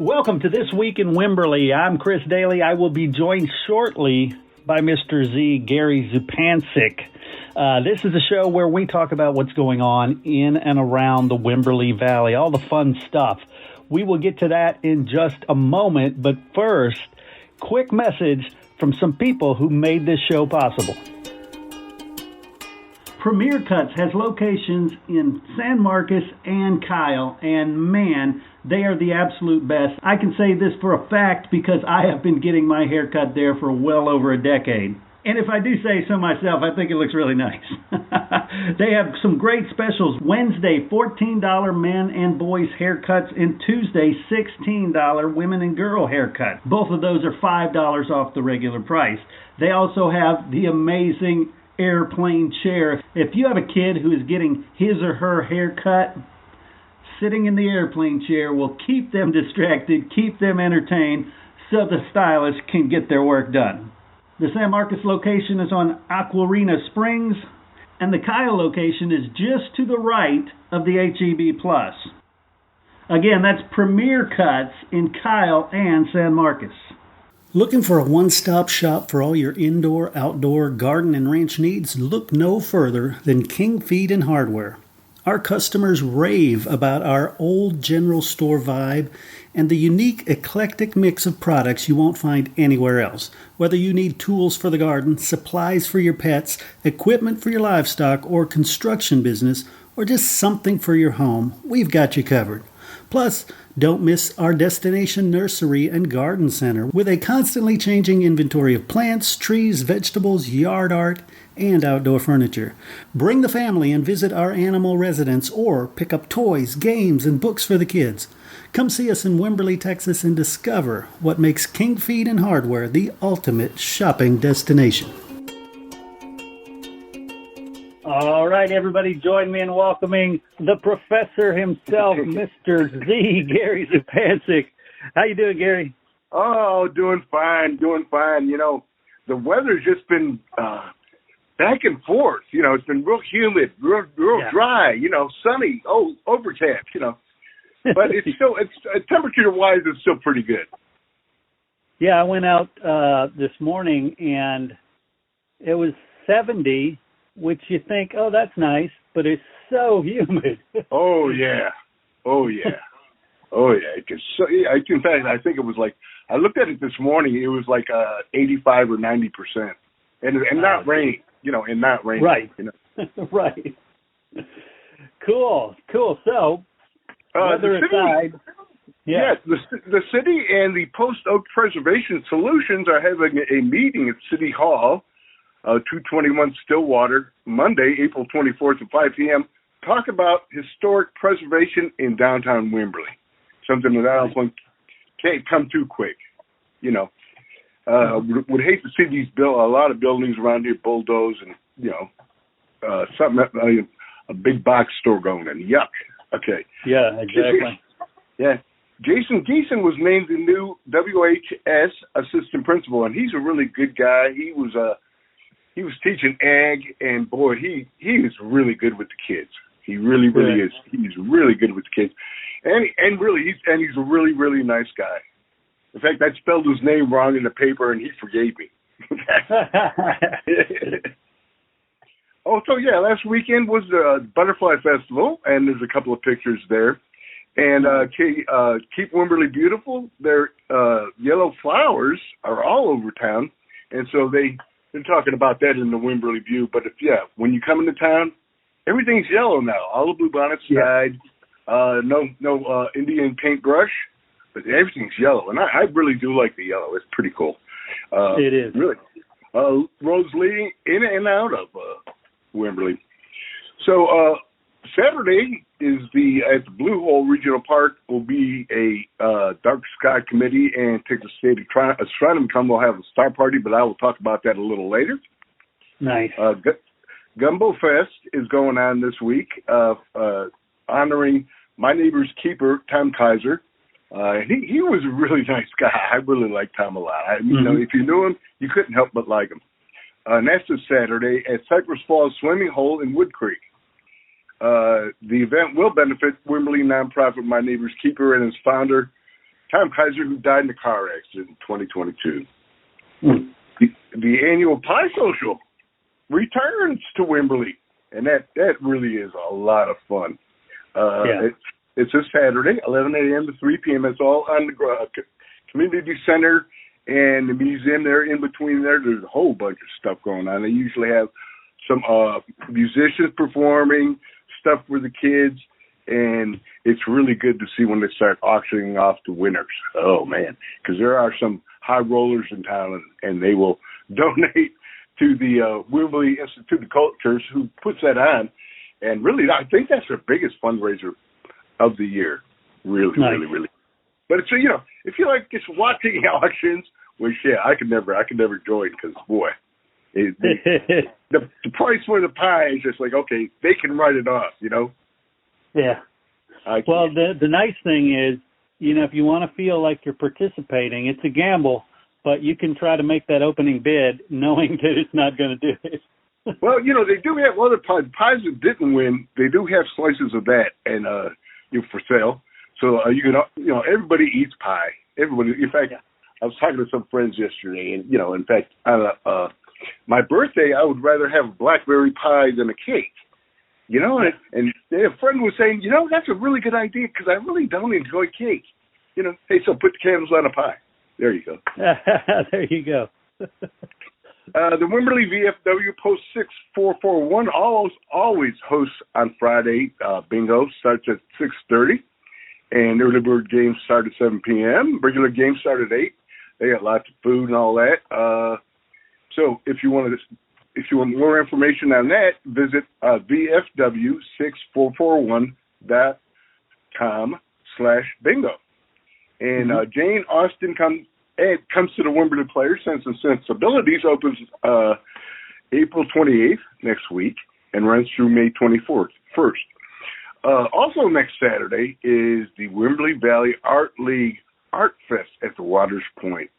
Welcome to This Week in Wimberley. I'm Chris Doelle. I will be joined shortly by Mr. Z, Gary Zupancic. This is a show where we talk about what's going on in and around the Wimberley Valley, all the fun stuff. We will get to that in just a moment, but first, quick message from some people who made this show possible. Premier Cuts has locations in San Marcos and Kyle, and man, they are the absolute best. I can say this for a fact because I have been getting my hair cut there for well over a decade. And if I do say so myself, I think it looks really nice. They have some great specials. Wednesday, $14 men and boys haircuts, and Tuesday, $16 women and girl haircut. Both of those are $5 off the regular price. They also have the amazing airplane chair. If you have a kid who is getting his or her hair cut, sitting in the airplane chair will keep them distracted, keep them entertained, so the stylist can get their work done. The San Marcos location is on Aquarina Springs, and the Kyle location is just to the right of the HEB Plus. Again, that's Premier Cuts in Kyle and San Marcos. Looking for a one-stop shop for all your indoor, outdoor, garden, and ranch needs? Look no further than King Feed and Hardware. Our customers rave about our old general store vibe and the unique, eclectic mix of products you won't find anywhere else. Whether you need tools for the garden, supplies for your pets, equipment for your livestock or construction business, or just something for your home, we've got you covered. Plus, don't miss our destination nursery and garden center with a constantly changing inventory of plants, trees, vegetables, yard art, and outdoor furniture. Bring the family and visit our animal residence or pick up toys, games, and books for the kids. Come see us in Wimberley, Texas, and discover what makes King Feed and Hardware the ultimate shopping destination. All right, everybody, join me in welcoming the professor himself, Mr. Z, Gary Zupancic. How you doing, Gary? Oh, doing fine. You know, the weather's just been back and forth. You know, it's been real humid, real dry, you know, sunny, overcast, you know. But it's still, temperature-wise, it's still pretty good. Yeah, I went out this morning, and it was 70, which you think, oh, that's nice, but it's so humid. Oh, yeah. In fact, I think it was like, I looked at it this morning, it was like 85 or 90%. And not rain, you know, and not rain. Right. You know. Right. Cool. So, weather aside. Yeah, the city and the Post Oak Preservation Solutions are having a meeting at City Hall, 221 Stillwater, Monday, April 24th at 5 p.m. Talk about historic preservation in downtown Wimberley. Something that I don't think can't come too quick, you know. Would hate to see a lot of buildings around here bulldozed and, you know, a big box store going in. Yuck. Okay. Yeah, exactly. Yeah. Jason Geeson was named the new WHS assistant principal, and he's a really good guy. He was teaching ag, and boy, he is really good with the kids. He really is. He's really good with the kids, and he's a really, really nice guy. In fact, I spelled his name wrong in the paper, and he forgave me. Last weekend was the Butterfly Festival, and there's a couple of pictures there. And Keep Wimberley Beautiful, their yellow flowers are all over town, and so they're talking about that in the Wimberley View. But when you come into town, everything's yellow now. All the bluebonnets died. No Indian paintbrush, but everything's yellow, and I really do like the yellow. It's pretty cool. It is. Really. Roads leading in and out of Wimberley. So Saturday is at the Blue Hole Regional Park will be a dark sky committee, and Texas State Astronomy will have a star party, but I will talk about that a little later. Nice. Gumbo Fest is going on this week, honoring my neighbor's keeper, Tom Kaiser. He was a really nice guy. I really liked Tom a lot. You know, if you knew him, you couldn't help but like him. And that's this Saturday at Cypress Falls Swimming Hole in Wood Creek. The event will benefit Wimberley nonprofit My Neighbor's Keeper and his founder, Tom Kaiser, who died in a car accident in 2022. Hmm. The annual Pie Social returns to Wimberley, and that really is a lot of fun. It's this Saturday, 11 a.m. to 3 p.m. It's all on the community center and the museum there. In between there's a whole bunch of stuff going on. They usually have some musicians performing, stuff for the kids, and it's really good to see when they start auctioning off the winners. Oh, man, because there are some high rollers in town, and they will donate to the Wimberley Institute of Cultures, who puts that on. And really, I think that's their biggest fundraiser of the year. Really, nice. Really. But it's, if you like just watching auctions, which I could never join, because boy, the price for the pie is just like, okay, they can write it off, Yeah. Well, the nice thing is, if you want to feel like you're participating, it's a gamble, but you can try to make that opening bid knowing that it's not going to do it. Well, they do have other pies that didn't win. They do have slices of that and for sale. So you can, everybody eats pie. Everybody. In fact, I was talking to some friends yesterday, and in fact, on my birthday, I would rather have a blackberry pie than a cake. And a friend was saying, that's a really good idea because I really don't enjoy cake. Hey, so put the candles on a pie. There you go. There you go. The Wimberley VFW Post 6441 always hosts on Friday. Bingo starts at 6:30, and early bird games start at 7 p.m. Regular games start at 8. They got lots of food and all that. So if you want more information on that, visit vfw6441.com/bingo. And Jane Austen comes to the Wimberley Players, Sense and Sensibilities, opens April 28th next week and runs through May 21st. Also next Saturday is the Wimberley Valley Art League Art Fest at the Waters Point.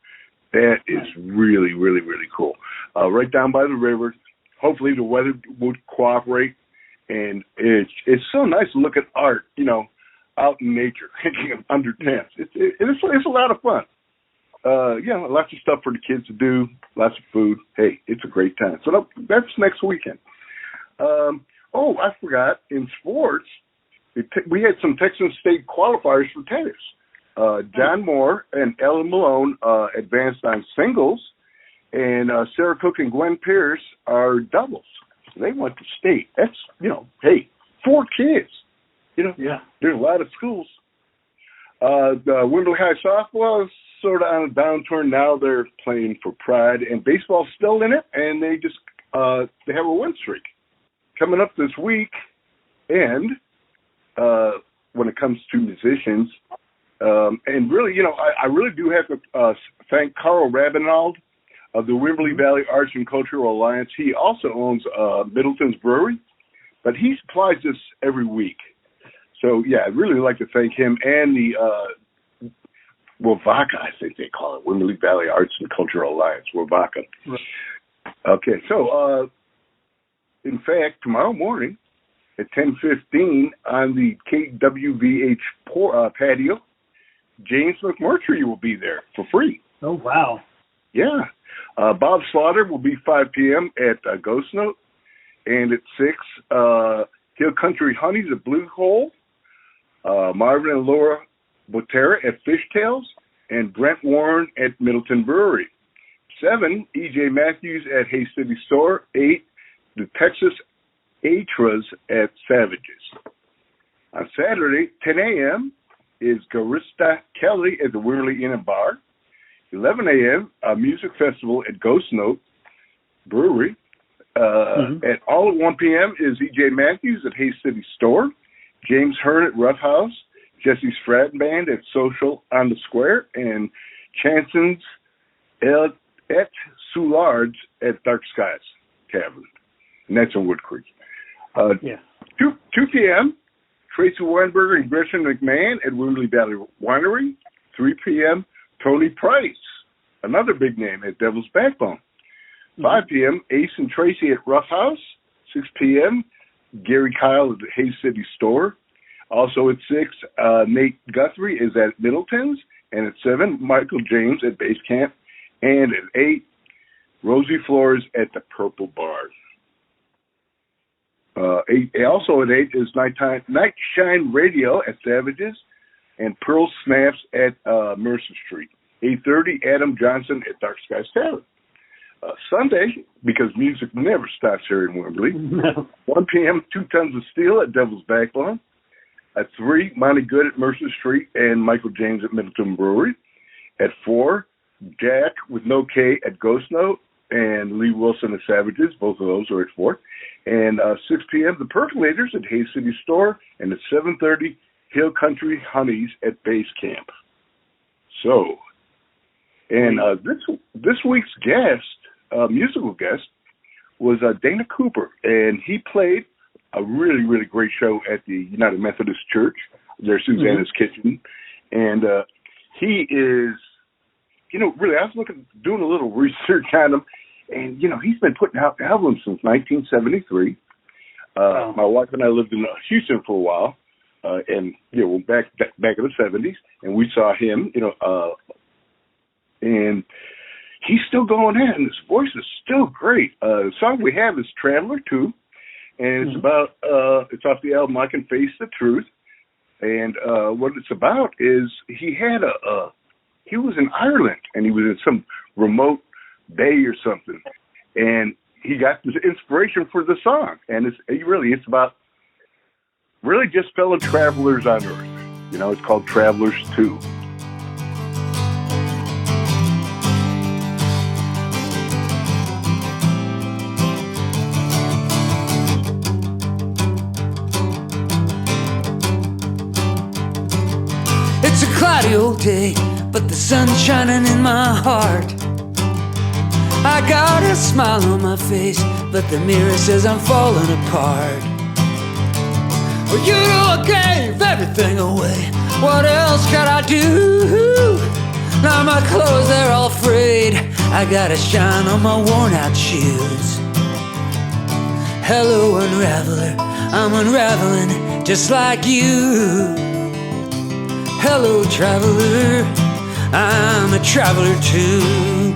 That is really, really, really cool. Right down by the river. Hopefully the weather would cooperate, and it's so nice to look at art, out in nature, under tents. It's a lot of fun. Lots of stuff for the kids to do, lots of food. Hey, it's a great time. So that's next weekend. I forgot, in sports, we had some Texas State qualifiers for tennis. John Moore and Ellen Malone advanced on singles, and Sarah Cook and Gwen Pierce are doubles. They went to state. That's, 4 kids. There's a lot of schools. The Wimberley High softball is sort of on a downturn now. They're playing for pride, and baseball's still in it, and they just they have a win streak coming up this week. And when it comes to musicians, and really, I really do have to thank Carl Rabinald of the Wimberley Valley Arts and Cultural Alliance. He also owns Middleton's Brewery, but he supplies us every week. So, I'd really like to thank him and the WVACA, I think they call it, Wimberley Valley Arts and Cultural Alliance, WVACA. Right. Okay, so, in fact, tomorrow morning at 10:15 on the KWVH patio, James McMurtry will be there for free. Oh, wow. Yeah. Bob Slaughter will be 5 p.m. at Ghost Note, and at 6, Hill Country Honeys at Blue Hole, Marvin and Laura Botera at Fishtails, and Brent Warren at Middleton Brewery. 7, E.J. Matthews at Hay City Store. 8, the Texas Atras at Savages. On Saturday, 10 a.m., is Garista Kelly at the Wimberley Inn and Bar. 11 a.m., a music festival at Ghost Note Brewery. At all at 1 p.m. is E.J. Matthews at Hay City Store. James Hearn at Rough House. Jesse Stratton Band at Social on the Square. And Chanson's et Soulards at Dark Skies Tavern. And that's in Wood Creek. 2 p.m., Tracy Weinberger and Gretchen McMahon at Wimberley Valley Winery. 3 p.m., Tony Price, another big name, at Devil's Backbone. 5 p.m., Ace and Tracy at Rough House. 6 p.m., Gary Kyle at the Hay City Store. Also at 6, Nate Guthrie is at Middleton's. And at 7, Michael James at Base Camp. And at 8, Rosie Flores at the Purple Bar. Also at 8 is Night Shine Radio at Savages and Pearl Snaps at Mercer Street. 8:30, Adam Johnson at Dark Skies Tavern. Sunday, because music never stops here in Wimberley, No. 1 p.m., 2 Tons of Steel at Devil's Backbone. At 3, Monty Good at Mercer Street and Michael James at Middleton Brewery. At 4, Jack with no K at Ghost Note and Lee Wilson at Savages. Both of those are at 4. And 6 p.m., The Percolators at Hayes City Store. And at 7:30, Hill Country Honeys at Base Camp. So, and this week's guest, musical guest, was Dana Cooper. And he played a really, really great show at the United Methodist Church, their Susanna's Kitchen. And he is, really, I was doing a little research on him. And, he's been putting out albums since 1973. Wow. My wife and I lived in Houston for a while. And, back in the 70s. And we saw him, and he's still going in. And his voice is still great. The song we have is Traveler 2. And it's about, it's off the album I Can Face the Truth. And what it's about is he was in Ireland and he was in some remote bay or something. And he got this inspiration for the song. And it's about really just fellow travelers on Earth. It's called Travelers 2. It's a cloudy old day, but the sun's shining in my heart. I got a smile on my face, but the mirror says I'm falling apart. Well, I gave everything away. What else could I do? Now my clothes, they're all frayed. I gotta shine on my worn out shoes. Hello, unraveler, I'm unraveling just like you. Hello, traveler, I'm a traveler too.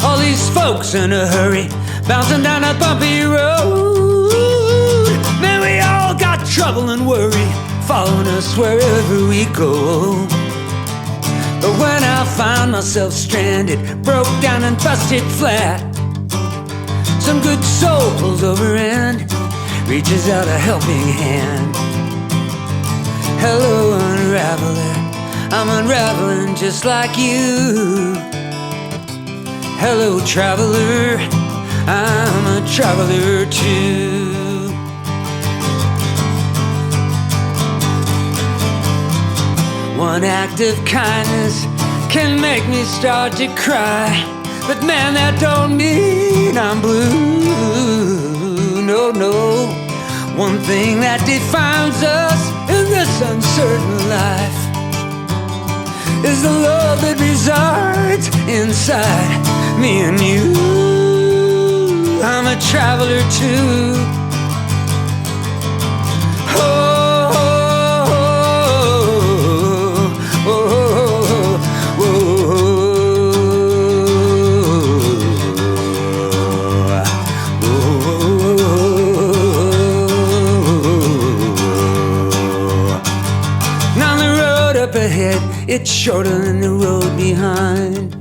All these folks in a hurry, bouncing down that bumpy road. Man, we all got trouble and worry following us wherever we go. But when I find myself stranded, broke down and busted flat, some good soul pulls over and reaches out a helping hand. Hello, unraveler, I'm unraveling just like you. Hello, traveler, I'm a traveler too. One act of kindness can make me start to cry, but man, that don't mean I'm blue. No, no. One thing that defines us in this uncertain life is the love that resides inside me and you. I'm a traveler too. Oh, oh, oh, oh, oh. Now the road up ahead, it's shorter than the road behind.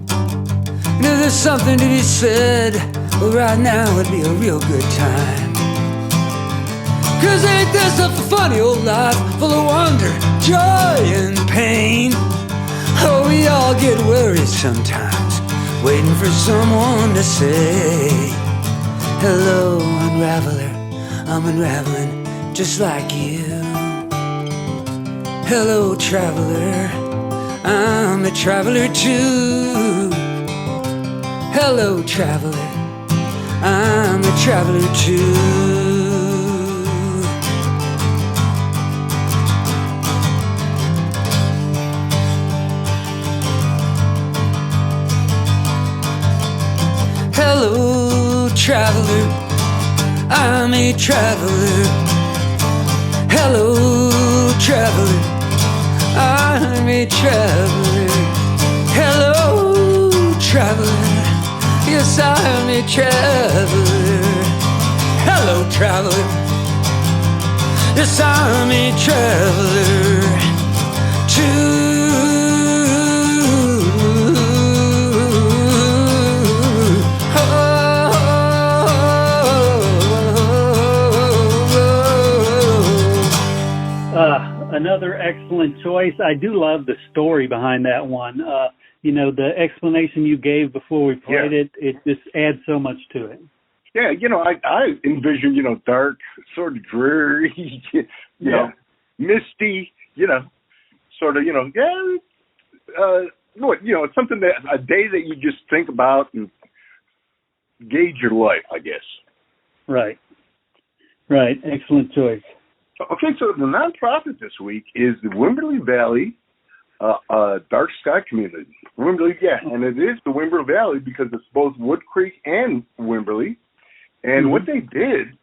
And if there's something to be said, well, right now would be a real good time. 'Cause ain't this a funny old life, full of wonder, joy, and pain? Oh, we all get worried sometimes, waiting for someone to say, hello, unraveler, I'm unraveling just like you. Hello, traveler, I'm a traveler too. Hello, traveler, I'm a traveler too. Hello, traveler, I'm a traveler. Hello, traveler, I'm a traveler. Hello, traveler, yes, I'm a traveler. Hello, traveler, yes, I'm a traveler too. Another excellent choice. I do love the story behind that one. The explanation you gave before we played it just adds so much to it. Yeah, I envision, dark, sort of dreary, you know, misty, sort of, it's something a day that you just think about and gauge your life, I guess. Right. Excellent choice. Okay, so the nonprofit this week is the Wimberley Valley Dark Sky Community. Wimberley, and it is the Wimberley Valley because it's both Wood Creek and Wimberley. And what they did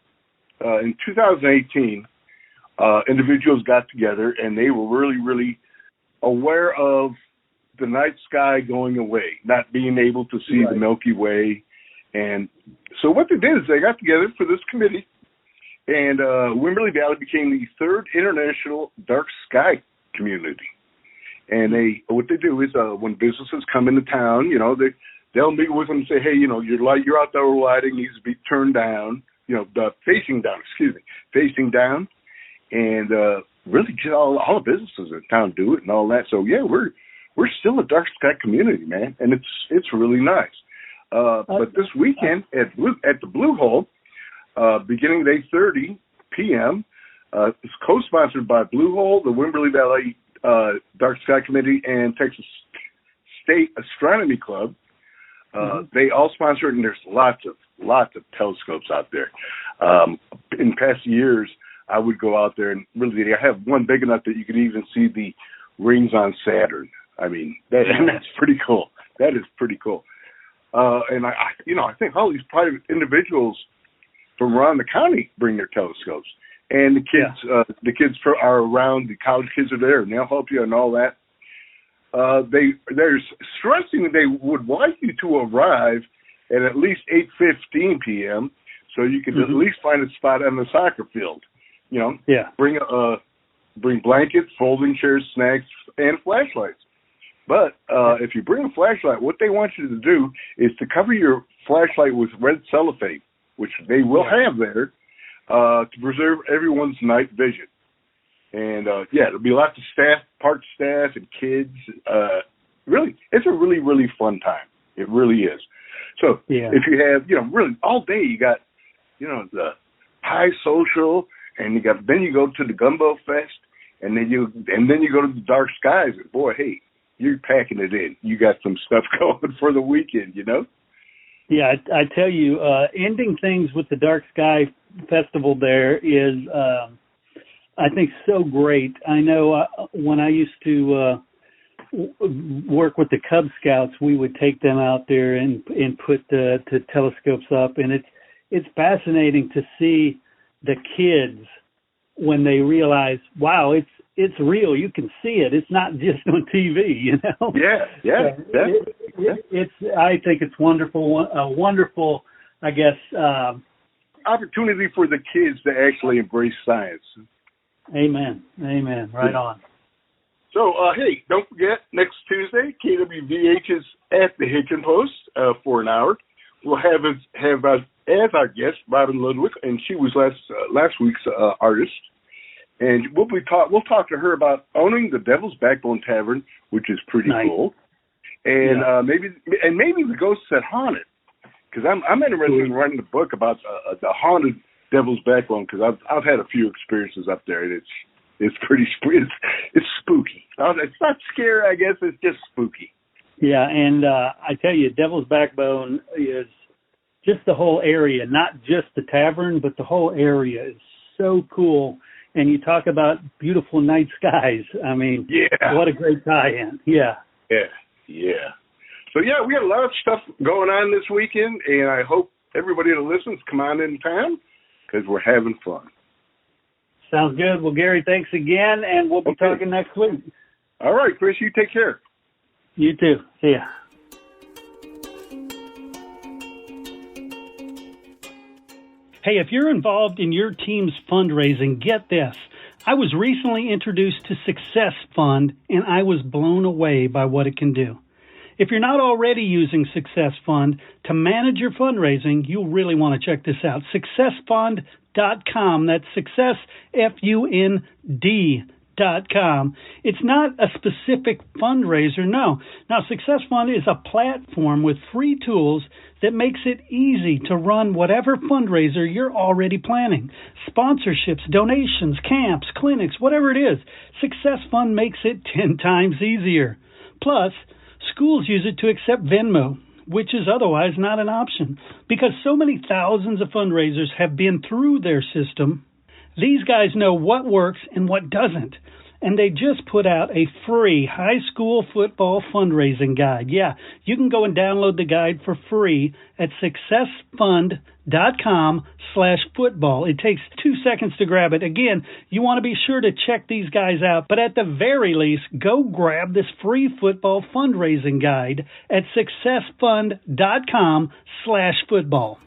in 2018, individuals got together and they were really, really aware of the night sky going away, not being able to see the Milky Way. And so what they did is they got together for this committee. And Wimberley Valley became the third international dark sky community. And what they do is when businesses come into town, they'll meet with them and say, hey, your outdoor lighting needs to be turned down, facing down. And really just all the businesses in town do it and all that. So, we're still a dark sky community, man. And it's really nice. But this weekend at the Blue Hole, beginning at 8:30 p.m. It's co-sponsored by Blue Hole, the Wimberley Valley Dark Sky Committee, and Texas State Astronomy Club. They all sponsor it, and there's lots of telescopes out there. In past years, I would go out there and really I have one big enough that you could even see the rings on Saturn. I mean, that's pretty cool. That is pretty cool. And I think all these private individuals from around the county bring their telescopes, and the kids are around. The college kids are there, and they'll help you and all that. They're stressing that they would like you to arrive at least 8:15 p.m. so you can at least find a spot on the soccer field. Bring blankets, folding chairs, snacks, and flashlights. But if you bring a flashlight, what they want you to do is to cover your flashlight with red cellophane, which they will have there, to preserve everyone's night vision. And, there'll be lots of staff, park staff, and kids. Really, it's a really, really fun time. It really is. So if you have, really all day, you got, the high social, and then you go to the Gumbo Fest, and then you go to the Dark Skies, and boy, hey, you're packing it in. You got some stuff going for the weekend, Yeah, I tell you, ending things with the Dark Sky Festival there is, I think, so great. I know when I used to work with the Cub Scouts, we would take them out there and put the telescopes up, and it's fascinating to see the kids when they realize, wow, it's real. You can see it. It's not just on TV, I think it's wonderful. A wonderful, I guess, opportunity for the kids to actually embrace science. Amen. Right on. So, hey, don't forget, next Tuesday, KWVH is at the Hitchin Post for an hour. We'll have as our guest Robin Ludwig, and she was last week's artist. And we'll talk to her about owning the Devil's Backbone Tavern, which is pretty cool. And maybe the ghosts that haunt it, because I'm interested in writing a book about the haunted Devil's Backbone, because I've had a few experiences up there, and it's pretty it's spooky. It's not scary, I guess. It's just spooky. Yeah, and I tell you, Devil's Backbone is just the whole area, not just the tavern, but the whole area is so cool. And you talk about beautiful night skies. I mean, what a great tie-in. Yeah. So, we got a lot of stuff going on this weekend, and I hope everybody that listens come on in town because we're having fun. Sounds good. Well, Gary, thanks again, and we'll be talking next week. All right, Chris, you take care. You too. See ya. Hey, if you're involved in your team's fundraising, get this. I was recently introduced to Success Fund, and I was blown away by what it can do. If you're not already using Success Fund to manage your fundraising, you'll really want to check this out. SuccessFund.com. That's Success, F-U-N-D.com. It's not a specific fundraiser, no. Now, Success Fund is a platform with free tools that makes it easy to run whatever fundraiser you're already planning. Sponsorships, donations, camps, clinics, whatever it is. Success Fund makes it 10 times easier. Plus, schools use it to accept Venmo, which is otherwise not an option. Because so many thousands of fundraisers have been through their system, these guys know what works and what doesn't. And they just put out a free high school football fundraising guide. Yeah, you can go and download the guide for free at successfund.com/football. It takes 2 seconds to grab it. Again, you want to be sure to check these guys out. But at the very least, go grab this free football fundraising guide at successfund.com/football.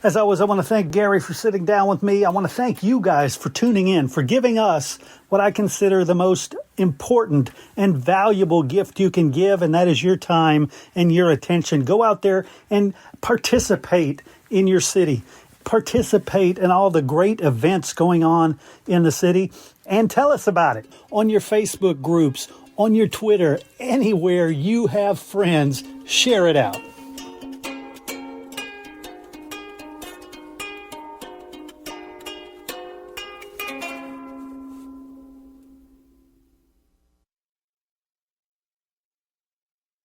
As always, I want to thank Gary for sitting down with me. I want to thank you guys for tuning in, for giving us what I consider the most important and valuable gift you can give, and that is your time and your attention. Go out there and participate in your city. Participate in all the great events going on in the city, and tell us about it on your Facebook groups, on your Twitter, anywhere you have friends. Share it out.